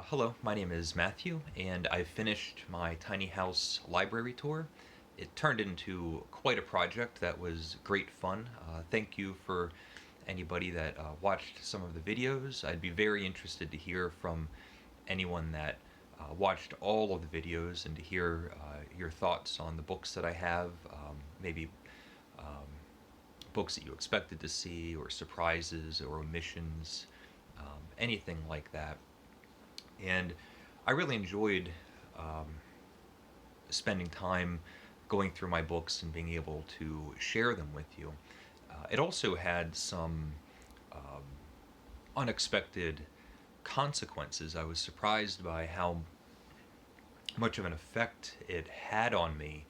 Hello, my name is Matthew, and I finished my tiny house library tour. It turned into quite a project that was great fun. Thank you for anybody that watched some of the videos. I'd be very interested to hear from anyone that watched all of the videos and to hear your thoughts on the books that I have, maybe um, books that you expected to see, or surprises, or omissions, anything like that. And I really enjoyed um, spending time going through my books and being able to share them with you. It also had some um, unexpected consequences. I was surprised by how much of an effect it had on me,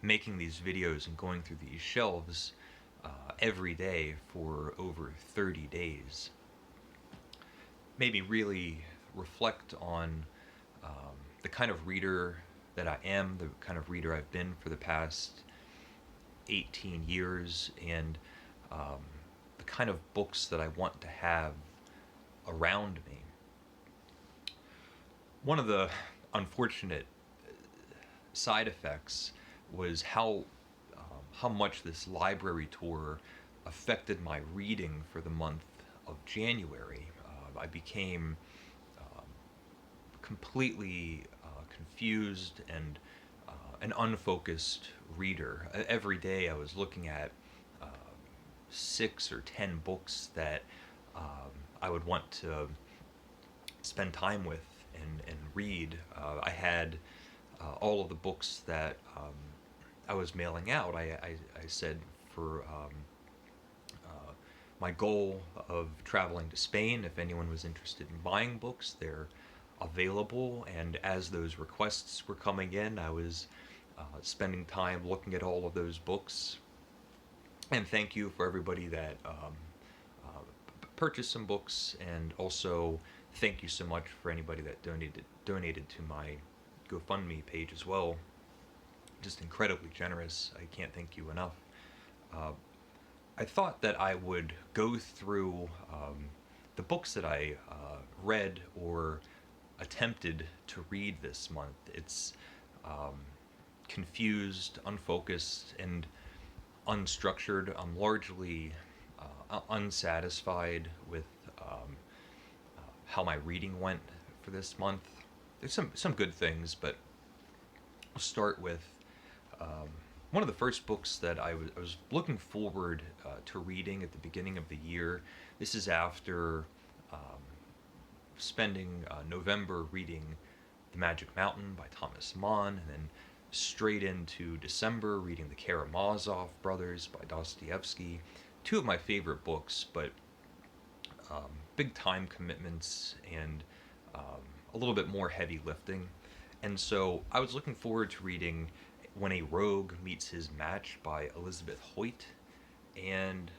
making these videos and going through these shelves every day for over 30 days. Made me really reflect on the kind of reader that I am, the kind of reader I've been for the past 18 years, and um, the kind of books that I want to have around me. One of the unfortunate side effects was how much this library tour affected my reading for the month of January. I became completely confused and an unfocused reader. Every day I was looking at 6 or 10 books that I would want to spend time with and read. I had all of the books that I was mailing out. I said for my goal of traveling to Spain, if anyone was interested in buying books, they're available. And as those requests were coming in, I was spending time looking at all of those books. And thank you for everybody that purchased some books, and also thank you so much for anybody that donated to my GoFundMe page as well. Just incredibly generous. I can't thank you enough. Uh, I thought that I would go through the books that I read or attempted to read this month. It's um, confused, unfocused, and unstructured. I'm largely unsatisfied with how my reading went for this month. There's some good things, but I'll start with um, one of the first books that I was looking forward to reading at the beginning of the year. This is after um, spending November reading The Magic Mountain by Thomas Mann, and then straight into December reading The Karamazov Brothers by Dostoevsky. Two of my favorite books, but big time commitments and um, a little bit more heavy lifting. And so I was looking forward to reading When a Rogue Meets His Match by Elizabeth Hoyt, and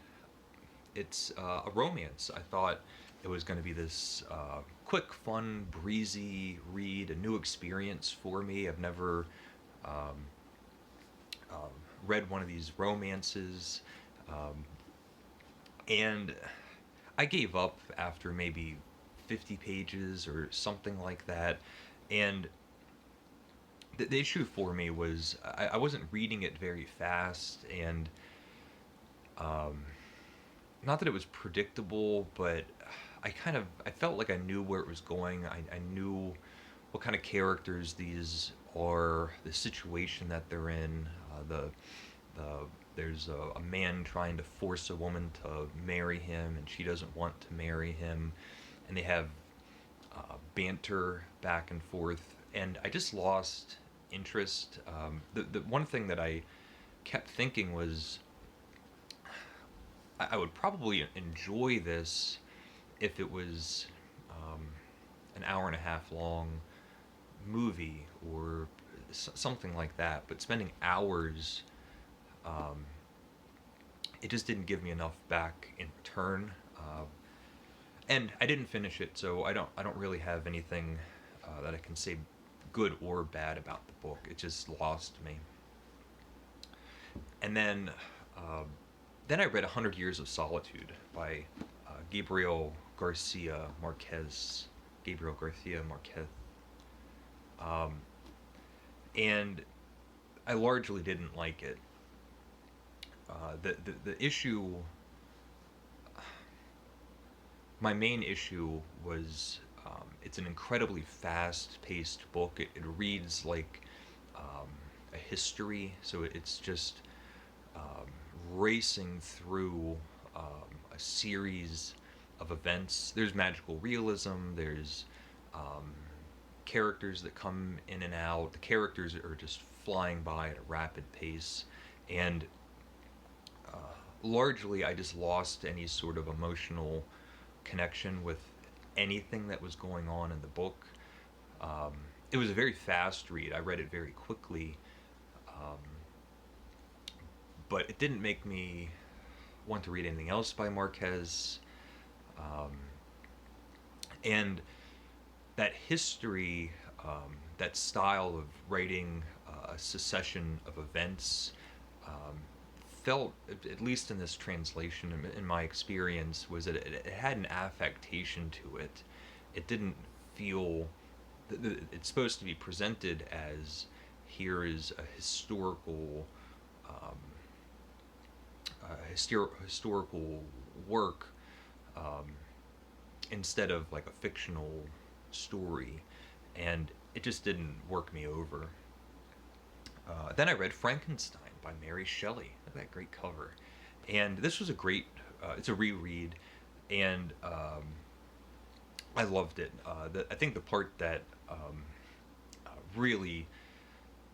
it's a romance. I thought it was going to be this quick, fun, breezy read, a new experience for me. I've never um, uh, read one of these romances, um, and I gave up after maybe 50 pages or something like that. And the issue for me was I wasn't reading it very fast, and um, not that it was predictable, but I felt like I knew where it was going. I knew what kind of characters these are, the situation that they're in. The there's a man trying to force a woman to marry him, and she doesn't want to marry him, and they have banter back and forth, and I just lost interest. The one thing that I kept thinking was I would probably enjoy this if it was um, an hour and a half long movie or something like that. But spending hours, um, it just didn't give me enough back in return. And I didn't finish it, so I don't really have anything that I can say good or bad about the book. It just lost me. And then I read 100 Years of Solitude by Gabriel Garcia Marquez. Gabriel Garcia Marquez. Um, and I largely didn't like it. The issue, my main issue was it's an incredibly fast-paced book. It reads like um, a history, so it's just um, racing through a series of events. There's magical realism. There's um, characters that come in and out. The characters are just flying by at a rapid pace, and uh, largely I just lost any sort of emotional connection with anything that was going on in the book. Um, it was a very fast read. I read it very quickly, um, but it didn't make me want to read anything else by Marquez. Um, and that history, that style of writing a succession of events, um, felt, at least in this translation, in my experience, was that it had an affectation to it. It didn't feel. It's supposed to be presented as here is a historical, um, historical work, um, instead of like a fictional story, and it just didn't work me over. Then I read Frankenstein by Mary Shelley. Look at that great cover. And this was a great, it's a reread, and I loved it. I think the part that really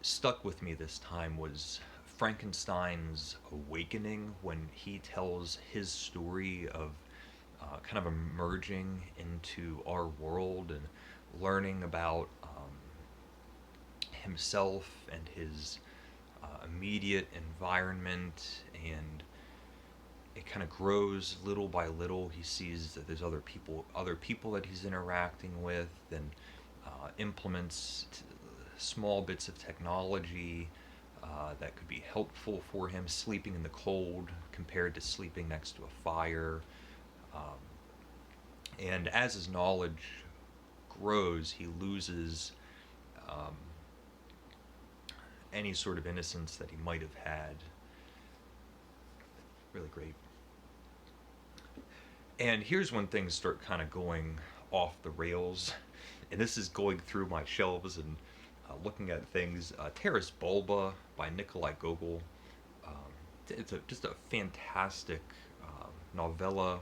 stuck with me this time was Frankenstein's awakening when he tells his story of kind of emerging into our world and learning about himself and his immediate environment, and it kind of grows little by little. He sees that there's other people that he's interacting with, and implements small bits of technology that could be helpful for him, sleeping in the cold compared to sleeping next to a fire. Um, and as his knowledge grows, he loses um, any sort of innocence that he might have had. Really great. And here's when things start kind of going off the rails. And this is going through my shelves and looking at things. Terrace Bulba by Nikolai Gogol. Um, it's just a fantastic novella.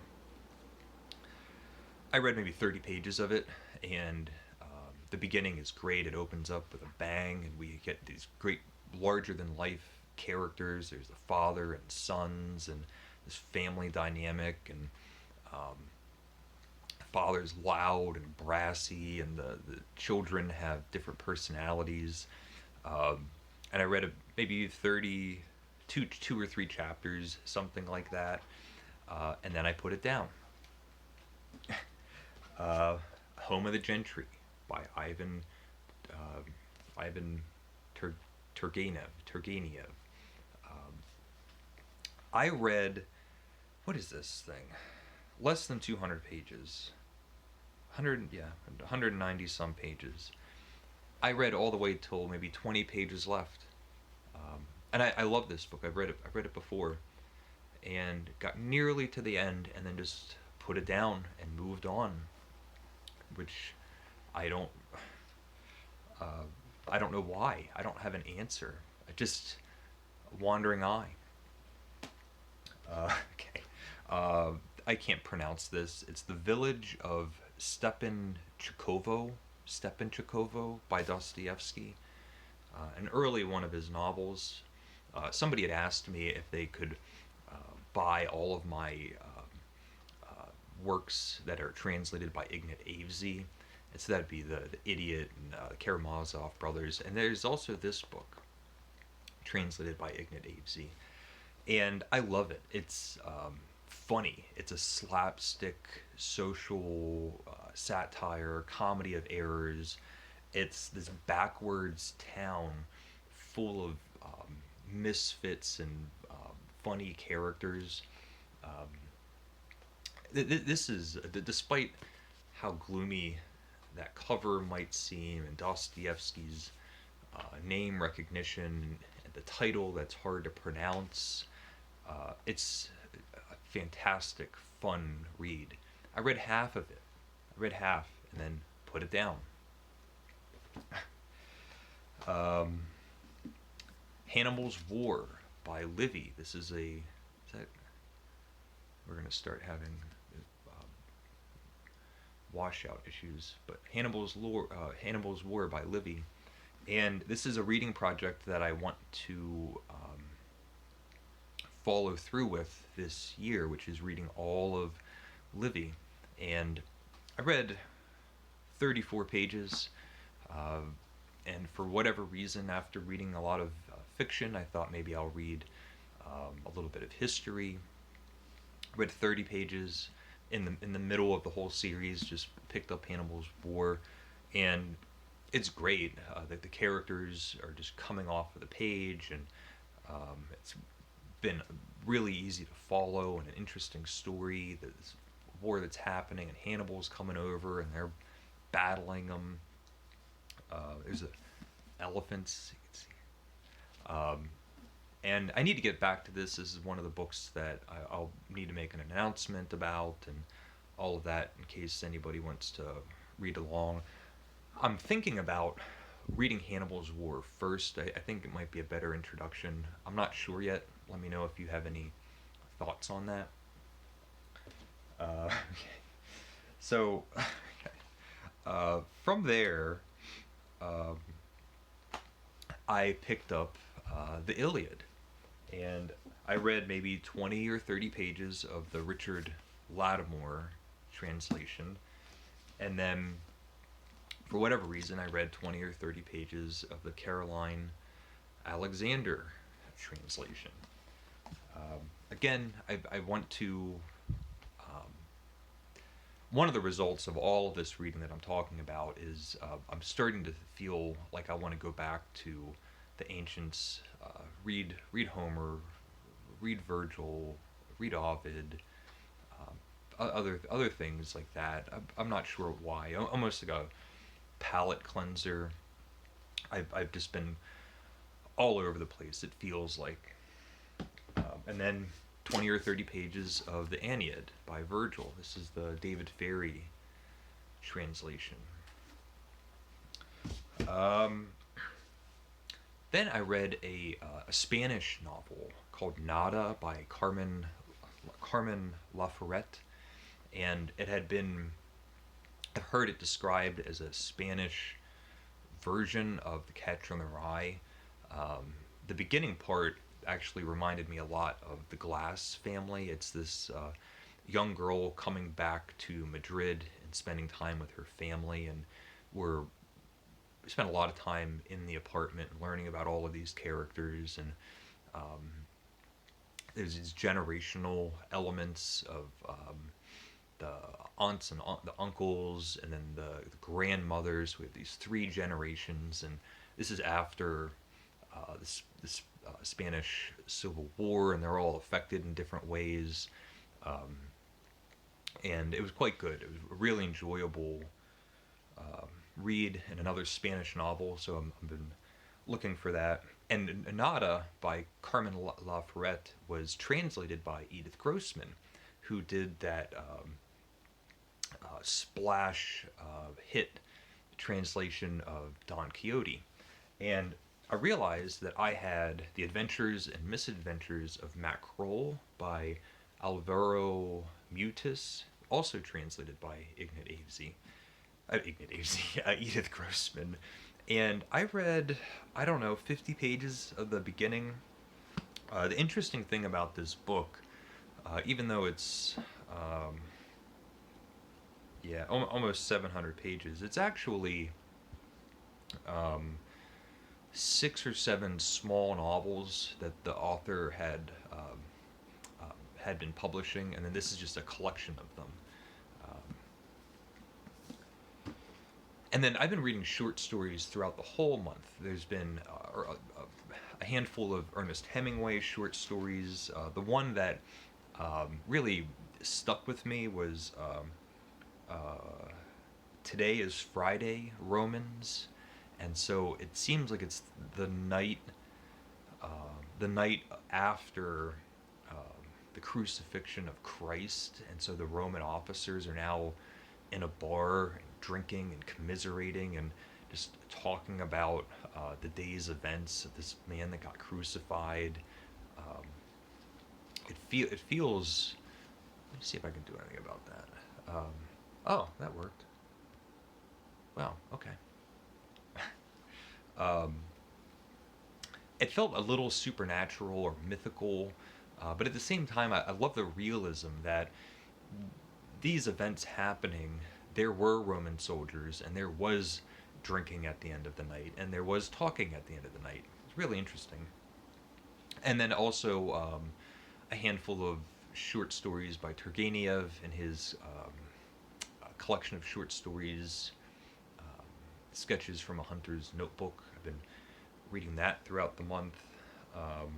I read maybe 30 pages of it, and the beginning is great. It opens up with a bang, and we get these great, larger than life characters. There's the father and sons, and this family dynamic, and um, father's loud and brassy, and the children have different personalities. Um, and I read maybe 30, two or three chapters, something like that, and then I put it down. uh, Home of the Gentry by uh, Ivan Turgenev. Um, I read, what is this thing? Less than 200 pages. 190 some pages. I read all the way till maybe 20 pages left. And I love this book. I've read it before, and got nearly to the end, and then just put it down and moved on, which I don't uh, I don't know why. I don't have an answer. Just a wandering eye. Okay. Uh, I can't pronounce this. It's The Village of Stepanchikovo by Dostoevsky. An early one of his novels. Somebody had asked me if they could buy all of my works that are translated by Ignat Avesy. And so that'd be the Idiot and the Karamazov brothers. And there's also this book translated by Ignat Avesy. And I love it. It's funny. It's a slapstick social satire, comedy of errors. It's this backwards town full of misfits and funny characters. Um, this is, despite how gloomy that cover might seem, and Dostoevsky's name recognition, and the title that's hard to pronounce. It's a fantastic, fun read. I read half of it. I read half and then put it down. um, Hannibal's War by Livy. This is we're going to start having washout issues, but Hannibal's War by Livy. And this is a reading project that I want to follow through with this year, which is reading all of Livy. And I read 34 pages, and for whatever reason, after reading a lot of fiction, I thought maybe I'll read a little bit of history. I read 30 pages in the middle of the whole series. Just picked up Hannibal's War, and it's great. The characters are just coming off of the page, and it's been really easy to follow and an interesting story. This war that's happening, and Hannibal's coming over, and they're battling them. There's elephants. You can see. And I need to get back to this. This is one of the books that I'll need to make an announcement about, and all of that in case anybody wants to read along. I'm thinking about reading Hannibal's War first. I think it might be a better introduction. I'm not sure yet. Let me know if you have any thoughts on that. Okay. So, from there, I picked up the Iliad, and I read maybe 20 or 30 pages of the Richard Lattimore translation, and then for whatever reason I read 20 or 30 pages of the Caroline Alexander translation. Again, I want to one of the results of all of this reading that I'm talking about is I'm starting to feel like I want to go back to the ancients, read Homer, read Virgil, read Ovid, other things like that. I'm not sure why. Almost like a palate cleanser. I've just been all over the place, it feels like. And then 20 or 30 pages of the Aeneid by Virgil. This is the David Ferry translation. Then I read a Spanish novel called Nada by Carmen Laforet, and I've heard it described as a Spanish version of The Catcher in the Rye. The beginning part actually reminded me a lot of The Glass Family. It's this young girl coming back to Madrid and spending time with her family, and we spent a lot of time in the apartment learning about all of these characters, and there's these generational elements of the aunts and the uncles, and then the grandmothers. We have these three generations, and this is after this Spanish Civil War, and they're all affected in different ways. And it was quite good. It was a really enjoyable read, and another Spanish novel, so I've been looking for that. And Nada by Carmen Laforet was translated by Edith Grossman, who did that splash hit translation of Don Quixote. And I realized that I had The Adventures and Misadventures of Mac Kroll by Alvaro Mutis, also translated by Edith Grossman. And I read, 50 pages of the beginning. The interesting thing about this book, even though it's, almost 700 pages, it's actually 6 or 7 small novels that the author had been publishing, and then this is just a collection of them. And then I've been reading short stories throughout the whole month. There's been a handful of Ernest Hemingway short stories. The one that really stuck with me was today is Friday Romans, and so it seems like it's the night after the crucifixion of Christ, and so the Roman officers are now in a bar and drinking and commiserating and just talking about the day's events of this man that got crucified. Um, it feels. Let me see if I can do anything about that. Oh, that worked. Wow. Okay. Um, it felt a little supernatural or mythical, but at the same time, I love the realism that these events happening, there were Roman soldiers, and there was drinking at the end of the night, and there was talking at the end of the night. It's really interesting. And then also a handful of short stories by Turgenev in his collection of short stories, um, sketches from a hunter's notebook. I've been reading that throughout the month. Um,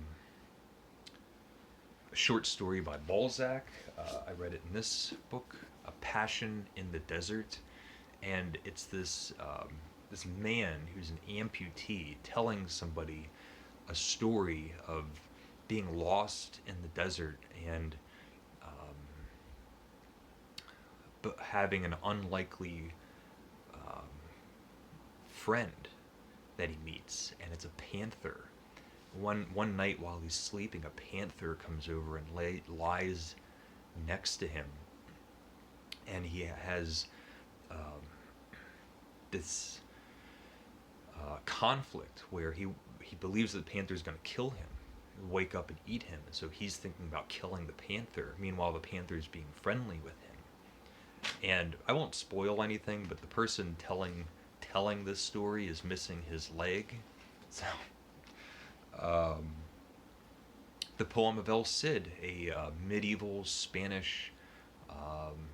a short story by Balzac. I read it in this book, A Passion in the Desert, and it's this man who's an amputee telling somebody a story of being lost in the desert and but having an unlikely um, friend that he meets, and it's a panther. One night while he's sleeping, a panther comes over and lies next to him, and he has um, this conflict where he believes that the panther is going to kill him, wake up and eat him, and so he's thinking about killing the panther. Meanwhile, the panther is being friendly with him. And I won't spoil anything, but the person telling this story is missing his leg. So, the poem of El Cid, a medieval Spanish um,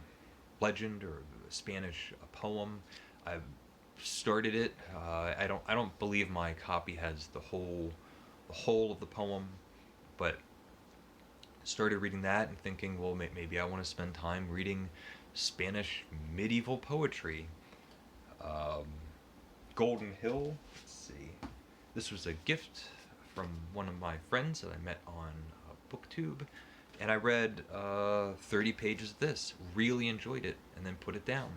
legend or Spanish poem. I've started it. I don't believe my copy has the whole of the poem, but started reading that and thinking, well, maybe I want to spend time reading Spanish medieval poetry. Um, Golden Hill. Let's see. This was a gift from one of my friends that I met on BookTube, and I read 30 pages of this. Really enjoyed it, and then put it down.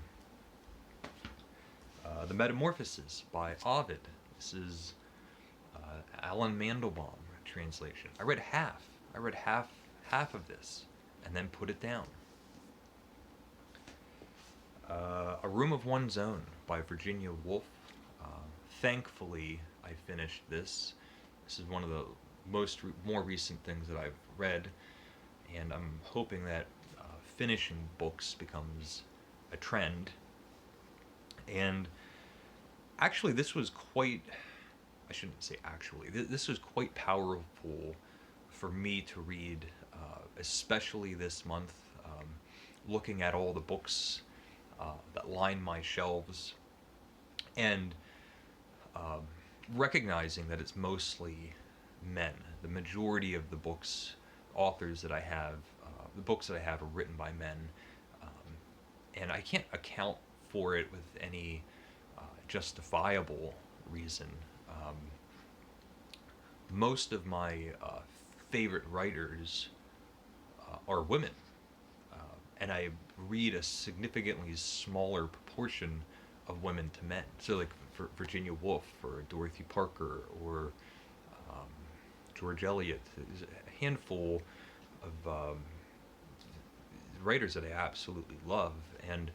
The Metamorphoses by Ovid. This is Alan Mandelbaum translation. I read half. Half of this, and then put it down. A Room of One's Own by Virginia Woolf. Thankfully, I finished this. This is one of the more recent things that I've read, and I'm hoping that finishing books becomes a trend. And actually, this was quite. I shouldn't say actually. This was quite powerful for me to read, especially this month. Looking at all the books that line my shelves, and recognizing that it's mostly men. The majority of the authors that I have, the books that I have are written by men, and I can't account for it with any justifiable reason. Most of my favorite writers are women, and I read a significantly smaller proportion of women to men. So, like for Virginia Woolf, or Dorothy Parker, or George Eliot, there's a handful of writers that I absolutely love, and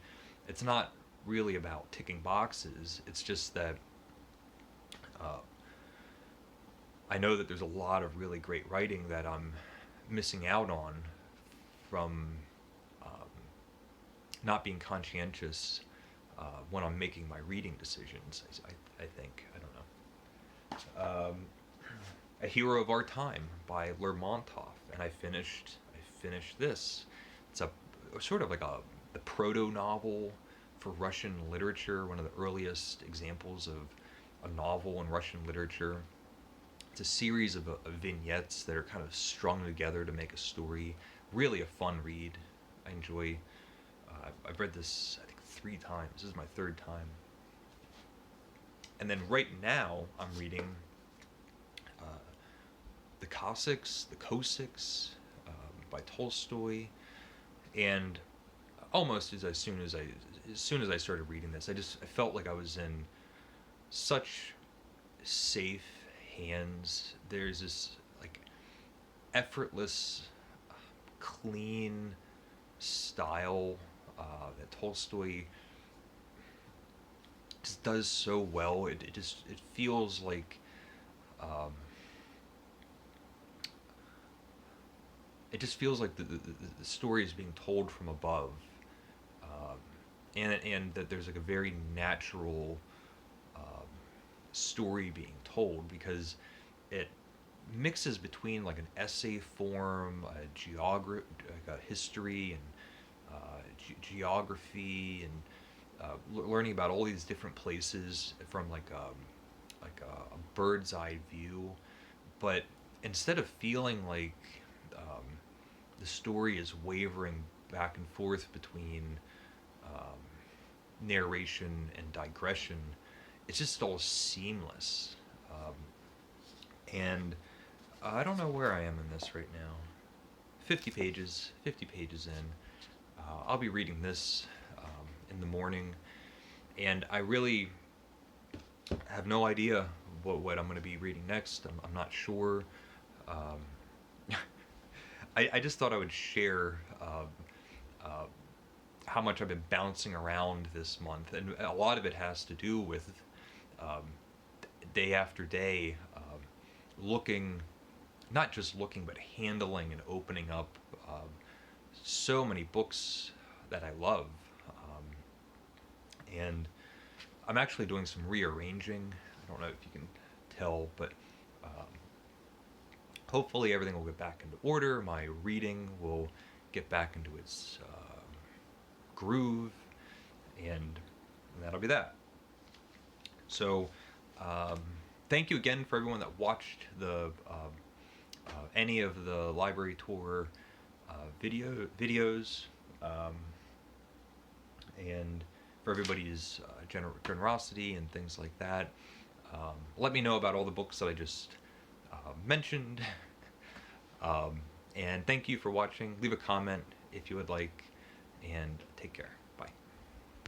it's not really about ticking boxes. It's just that I know that there's a lot of really great writing that I'm missing out on from not being conscientious when I'm making my reading decisions. I think, I don't know. A Hero of Our Time by Lermontov, and I finished this. It's a sort of like the proto novel for Russian literature, one of the earliest examples of a novel in Russian literature. It's a series of vignettes that are kind of strung together to make a story. Really a fun read. I enjoy. I've read this, I think, 3 times. This is my 3rd time. And then right now I'm reading the Cossacks by Tolstoy, and almost as soon as I started reading this, I felt like I was in such safe hands. There's this like effortless, clean style that Tolstoy just does so well. It feels like it just feels like the story is being told from above, and that there's like a very natural story being told, because it mixes between like an essay form, like a history, and geography, and learning about all these different places from like a bird's eye view. But instead of feeling like the story is wavering back and forth between narration and digression, it's just all seamless. And I don't know where I am in this right now. 50 pages in. I'll be reading this in the morning, and I really have no idea what I'm going to be reading next. I'm not sure. I just thought I would share how much I've been bouncing around this month, and a lot of it has to do with day after day looking, not just looking, but handling and opening up so many books that I love. And I'm actually doing some rearranging. I don't know if you can tell, but hopefully everything will get back into order. My reading will get back into its groove, and that'll be that. So thank you again for everyone that watched the any of the library tour videos, and for everybody's generosity and things like that. Let me know about all the books that I just mentioned. And thank you for watching. Leave a comment if you would like, and take care.